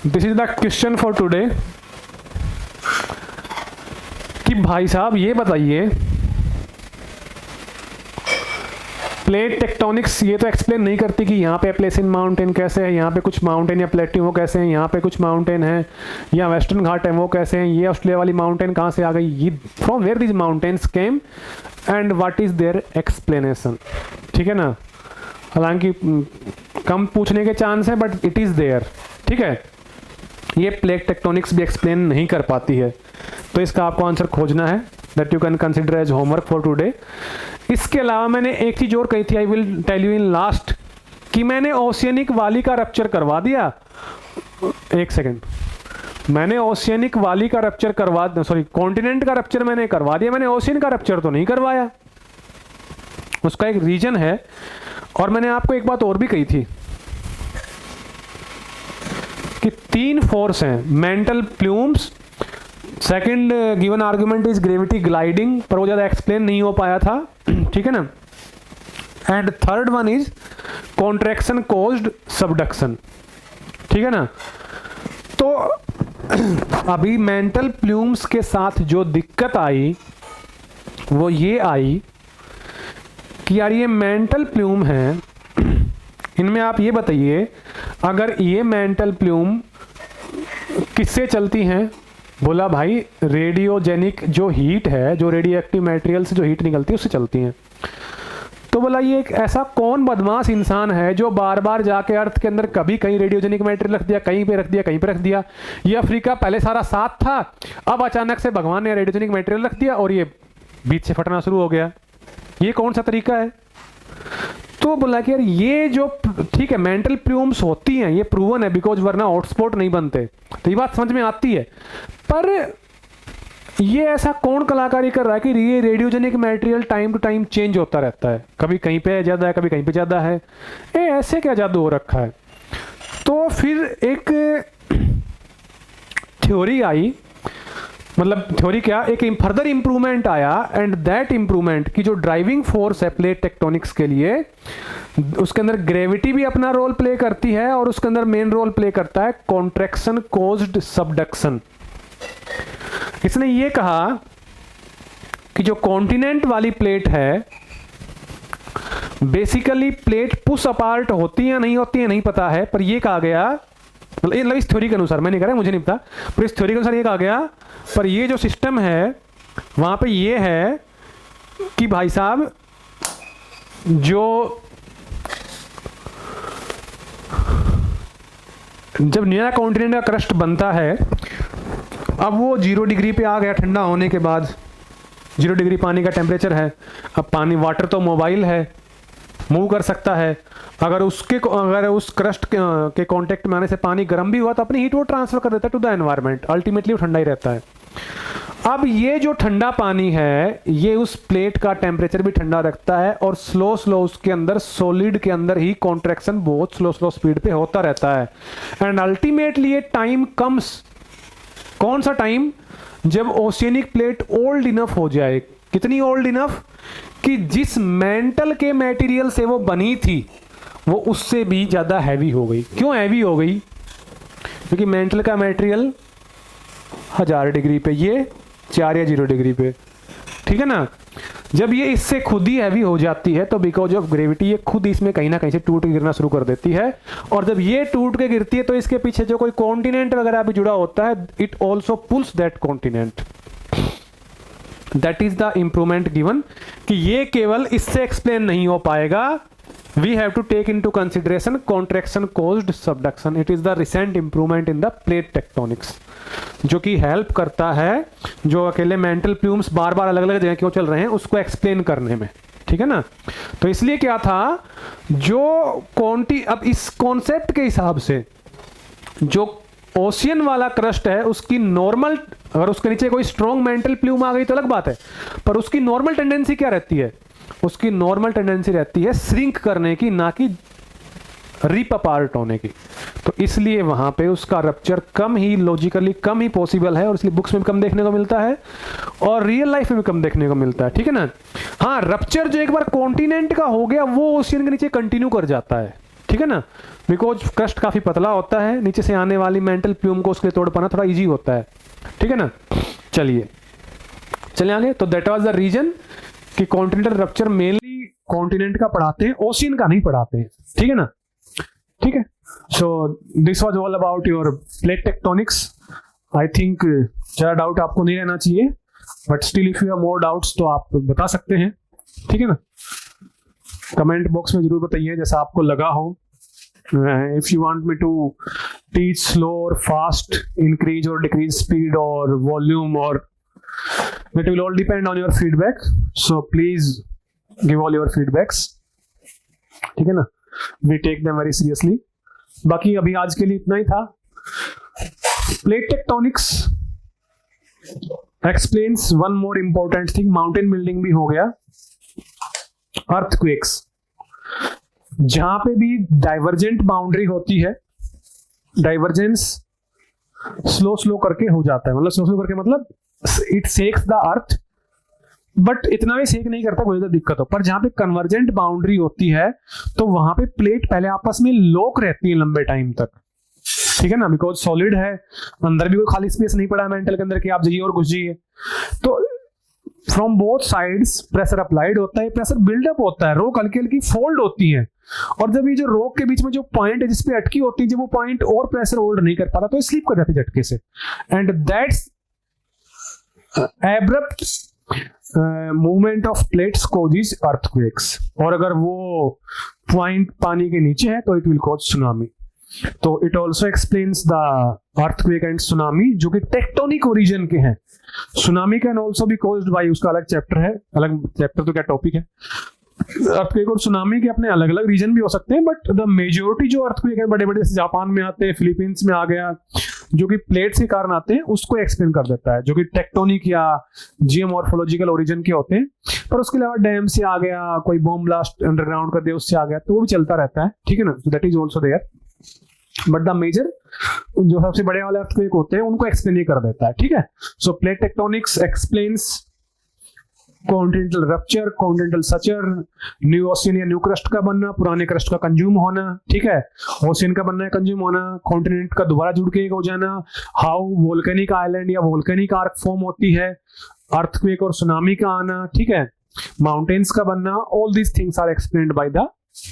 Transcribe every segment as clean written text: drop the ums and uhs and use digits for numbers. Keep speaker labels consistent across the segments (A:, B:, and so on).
A: This is the question for today कि भाई साहब ये बताइए, प्लेट टेक्टोनिक्स ये तो एक्सप्लेन नहीं करती कि यहाँ पे प्लेसिन माउंटेन कैसे है, यहाँ पे कुछ माउंटेन या प्लेट्यू वो कैसे हैं, यहाँ पे कुछ माउंटेन है या वेस्टर्न घाट है वो कैसे हैं, ये ऑस्ट्रेलिया वाली माउंटेन कहाँ से आ गई, ये from where this mountains came and what is their explanation. ठीक है ना, हालांकि कम पूछने के चांस है बट इट इज देयर। ठीक है, ये प्लेट टेक्टोनिक्स भी एक्सप्लेन नहीं कर पाती है, तो इसका आपको आंसर खोजना है, that you can consider as homework for today. इसके अलावा मैंने एक चीज और कही थी, I will tell you in last, कि मैंने ओशियनिक वाली का रप्चर करवा दिया। एक सेकेंड, मैंने ओशियनिक वाली का रप्चर कॉन्टिनेंट का रप्चर मैंने करवा दिया, मैंने ओशियन का रप्चर तो नहीं करवाया। उसका एक रीजन है, और मैंने आपको एक बात और भी कही थी कि 3 फोर्स हैं, mental plumes, second given argument is gravity gliding, पर वो ज़्यादा एक्सप्लेन नहीं हो पाया था। ठीक है ना, and third one is contraction caused subduction. ठीक है ना, तो अभी मेंटल प्लूम्स के साथ जो दिक्कत आई वो ये आई कि यार ये मेंटल प्लूम है, इनमें आप ये बताइए अगर ये मेंटल प्लूम किससे चलती हैं, बोला भाई रेडियोजेनिक जो हीट है, जो रेडियो एक्टिव मटेरियल से जो हीट निकलती है उससे चलती हैं। तो बोला ये एक ऐसा कौन बदमाश इंसान है जो बार बार जाके अर्थ के अंदर कभी कहीं रेडियोजेनिक मटेरियल रख दिया, कहीं पे रख दिया, कहीं पे रख दिया। ये अफ्रीका पहले सारा साथ था, अब अचानक से भगवान ने रेडियोजेनिक मटेरियल रख दिया और ये बीच से फटना शुरू हो गया। ये कौन सा तरीका है? तो बोला कि यार ये जो ठीक है मेंटल प्लूम्स होती हैं, ये प्रूवन है, बिकॉज वरना हॉटस्पॉट नहीं बनते, तो ये बात समझ में आती है। पर ये ऐसा कौन कलाकारी कर रहा है कि ये radiogenic material time to time change होता रहता है, कभी कहीं पे ज्यादा है, कभी कहीं पे ज्यादा है, ऐसे क्या जादू हो रखा है? तो फिर एक थ्योरी आई, मतलब थ्योरी क्या, एक फर्दर इंप्रूवमेंट आया, एंड दैट इंप्रूवमेंट की जो ड्राइविंग फोर्स है प्लेट टेक्टोनिक्स के लिए, उसके अंदर ग्रेविटी भी अपना रोल प्ले करती है, और उसके अंदर मेन रोल प्ले करता है कॉन्ट्रैक्शन कोज्ड सबडक्शन। इसने ये कहा कि जो कॉन्टिनेंट वाली प्लेट है, बेसिकली प्लेट पुश अपार्ट होती है नहीं होती है नहीं पता है, पर ये कहा गया, मतलब इस थ्योरी के अनुसार, मैं नहीं कह रहा, मुझे नहीं पता, पर इस थ्योरी के अनुसार ये कहा गया, पर ये जो सिस्टम है वहां पे ये है कि भाई साहब जो जब नया कॉन्टिनेंट का क्रस्ट बनता है, अब वो 0 डिग्री पे आ गया ठंडा होने के बाद, 0 डिग्री पानी का टेम्परेचर है। अब पानी, वाटर तो मोबाइल है, मूव कर सकता है, अगर उस क्रस्ट के कांटेक्ट में आने से पानी गर्म भी हुआ तो अपनी हीट वो ट्रांसफर कर देता है टू द एनवायरनमेंट, अल्टीमेटली वो ठंडा ही रहता है। अब ये जो ठंडा पानी है ये उस प्लेट का टेम्परेचर भी ठंडा रखता है, और स्लो स्लो उसके अंदर, सॉलिड के अंदर ही कॉन्ट्रैक्शन बहुत स्लो स्लो स्पीड पे होता रहता है, एंड अल्टीमेटली ये टाइम कम्स, कौन सा टाइम, जब ओशियनिक प्लेट ओल्ड इनफ हो जाए। कितनी ओल्ड इनफ? कि जिस मेंटल के मटेरियल से वो बनी थी वो उससे भी ज्यादा हैवी हो गई। क्यों हैवी हो गई? क्योंकि मेंटल का मटेरियल 1000 डिग्री पे, ये 4 या 0 डिग्री पे। ठीक है ना, जब ये इससे खुद ही हैवी हो जाती है तो बिकॉज ऑफ ग्रेविटी ये खुद इसमें कहीं ना कहीं से टूट के गिरना शुरू कर देती है, और जब ये टूट के गिरती है तो इसके पीछे जो कोई कॉन्टिनेंट वगैरह भी जुड़ा होता है, it also pulls that continent. That is the improvement given, कि ये केवल इससे एक्सप्लेन नहीं हो पाएगा, we have to take into consideration contraction caused subduction. It is the recent improvement in the plate tectonics, जो कि हेल्प करता है जो अकेले मेंटल प्लूम्स बार बार अलग अलग जगह क्यों चल रहे हैं उसको एक्सप्लेन करने में। ठीक है ना, तो इसलिए क्या था, जो अब इस कॉन्सेप्ट के हिसाब से जो ओशियन वाला क्रस्ट है उसकी नॉर्मल, अगर उसके नीचे कोई स्ट्रॉन्ग मेंटल प्लूम आ गई तो अलग बात है, पर उसकी नॉर्मल टेंडेंसी क्या रहती है? उसकी नॉर्मल टेंडेंसी रहती है श्रिंक करने की, ना कि रिप अपार्ट होने की। तो इसलिए वहां पे उसका रप्चर कम ही, लॉजिकली कम ही पॉसिबल है, और इसलिए बुक्स में भी कम देखने को मिलता है और रियल लाइफ में भी कम देखने को मिलता है। ठीक है ना, हाँ, रप्चर जो एक बार कॉन्टिनेंट का हो गया वो ओशियन के नीचे कंटिन्यू कर जाता है। ठीक है ना, बिकॉज क्रस्ट काफी पतला होता है, नीचे से आने वाली मेंटल प्लूम को उसके तोड़ पाना थोड़ा इजी होता है, ठीक है ना। चलिए आगे। तो दैट वाज द रीजन कि कॉन्टिनेंटल रप्चर मेनली कॉन्टिनेंट का पढ़ाते हैं, ओशियन का नहीं पढ़ाते हैं, ठीक है ना। ठीक है, so this was all about your plate tectonics. I think ज्यादा डाउट आपको नहीं रहना चाहिए, but still if you have more doubts तो आप बता सकते हैं, ठीक है ना। कमेंट बॉक्स में जरूर बताइए जैसा आपको लगा हो। If you want me to teach slow और फास्ट, इंक्रीज और डिक्रीज स्पीड और वॉल्यूम, और it will all depend on your feedback, so please give all your feedbacks, ठीक है ना, we take them very seriously। बाकी अभी आज के लिए इतना ही था। Plate tectonics explains one more important thing, mountain building भी हो गया, अर्थक्वेक्स, जहां पे भी डाइवर्जेंट बाउंड्री होती है, डाइवर्जेंस स्लो करके हो जाता है, मतलब स्लो करके मतलब it sex the earth, but इतना भी सेक नहीं करता, कोई तो दिक्कत हो। पर जहां पे कन्वर्जेंट बाउंड्री होती है तो वहां पे प्लेट पहले आपस में लॉक रहती है लंबे टाइम तक, ठीक है ना, बिकॉज सॉलिड है, अंदर भी कोई खाली स्पेस नहीं पड़ा है मेंटल के अंदर कि आप जाइए और घुस जाइए। तो from both sides pressure applied होता है, प्रेशर बिल्डअप होता है, रोक हल्की हल्की फोल्ड होती है, और जब ये जो रोक के बीच में जो पॉइंट है जिसपे अटकी होती है, जब वो पॉइंट और प्रेशर होल्ड नहीं कर पाता तो स्लिप कर जाती है झटके से, and that's abrupt movement of plates causes earthquakes. और अगर वो पॉइंट पानी के नीचे है तो इट विल कॉज सुनामी। तो it also explains the earthquake and tsunami, जो कि टेक्टोनिक ओरिजिन के हैं। Tsunami can also be caused by, उसका अलग चैप्टर है, अलग चैप्टर तो क्या टॉपिक है। अर्थक्वेक और सुनामी के अपने अलग अलग रीजन भी हो सकते हैं, बट द मेजोरिटी जो अर्थक्वेक है बड़े बड़े जैसे जापान में आते हैं, फिलीपींस में आ गया, जो कि प्लेट्स के कारण आते हैं, उसको एक्सप्लेन कर देता है, जो कि टेक्टोनिक या जियोमॉर्फोलॉजिकल ओरिजिन के होते हैं। पर उसके अलावा डैम से आ गया, कोई बॉम्ब ब्लास्ट अंडरग्राउंड कर दिया उससे आ गया, तो वो भी चलता रहता है, ठीक है ना। So that is also there, but the major जो सबसे बड़े वाले अर्थक्वेक होते हैं उनको एक्सप्लेन ही कर देता है, ठीक है। So plate tectonics explains continental rupture, continental suture, new ocean या न्यू क्रस्ट का बनना, पुराने क्रस्ट का कंज्यूम होना, ठीक है, ओशियन का बनना है कंज्यूम होना, कॉन्टिनेंट का दोबारा जुड़ के एक हो जाना, हाउ वोल्केनिक आइलैंड या वोल्केनिक आर्क फॉर्म होती है, अर्थक्वेक और सुनामी का आना, ठीक है, माउंटेन्स का बनना, all these things are explained by the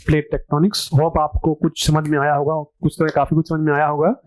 A: plate tectonics. Hope आपको कुछ समझ में आया होगा, कुछ तो काफी कुछ समझ में आया होगा।